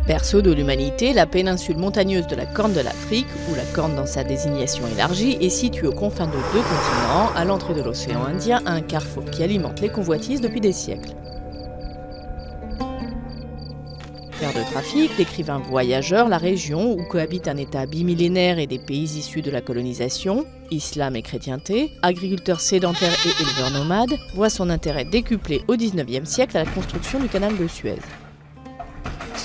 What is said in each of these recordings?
Berceau de l'humanité, la péninsule montagneuse de la Corne de l'Afrique, ou la Corne dans sa désignation élargie, est située aux confins de deux continents, à l'entrée de l'océan Indien, à un carrefour qui alimente les convoitises depuis des siècles. Terre de trafic, d'écrivains voyageurs, la région où cohabitent un État bimillénaire et des pays issus de la colonisation, islam et chrétienté, agriculteurs sédentaires et éleveurs nomades, voit son intérêt décuplé au XIXe siècle à la construction du canal de Suez.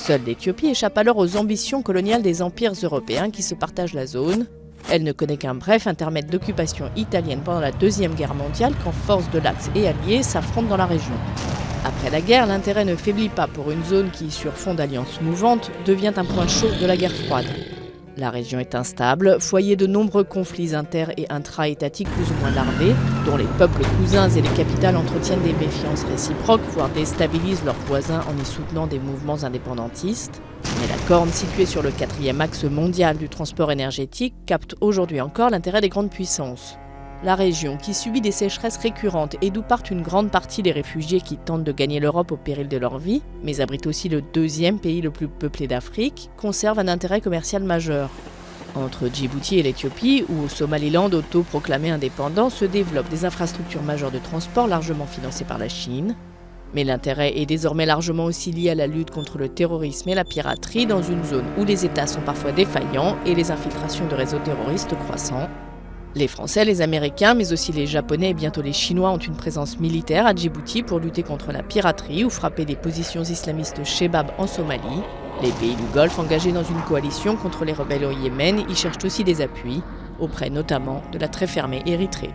Seule l'Éthiopie échappe alors aux ambitions coloniales des empires européens qui se partagent la zone. Elle ne connaît qu'un bref intermède d'occupation italienne pendant la Deuxième Guerre mondiale quand forces de l'Axe et alliés s'affrontent dans la région. Après la guerre, l'intérêt ne faiblit pas pour une zone qui, sur fond d'alliances mouvantes, devient un point chaud de la guerre froide. La région est instable, foyer de nombreux conflits inter- et intra-étatiques plus ou moins larvés, dont les peuples cousins et les capitales entretiennent des méfiances réciproques, voire déstabilisent leurs voisins en y soutenant des mouvements indépendantistes. Mais la Corne, située sur le 4e axe mondial du transport énergétique, capte aujourd'hui encore l'intérêt des grandes puissances. La région, qui subit des sécheresses récurrentes et d'où partent une grande partie des réfugiés qui tentent de gagner l'Europe au péril de leur vie, mais abrite aussi le deuxième pays le plus peuplé d'Afrique, conserve un intérêt commercial majeur. Entre Djibouti et l'Éthiopie, ou au Somaliland autoproclamé indépendant, se développent des infrastructures majeures de transport largement financées par la Chine. Mais l'intérêt est désormais largement aussi lié à la lutte contre le terrorisme et la piraterie dans une zone où les États sont parfois défaillants et les infiltrations de réseaux terroristes croissants. Les Français, les Américains, mais aussi les Japonais et bientôt les Chinois ont une présence militaire à Djibouti pour lutter contre la piraterie ou frapper des positions islamistes Shebab en Somalie. Les pays du Golfe, engagés dans une coalition contre les rebelles au Yémen, y cherchent aussi des appuis, auprès notamment de la très fermée Érythrée.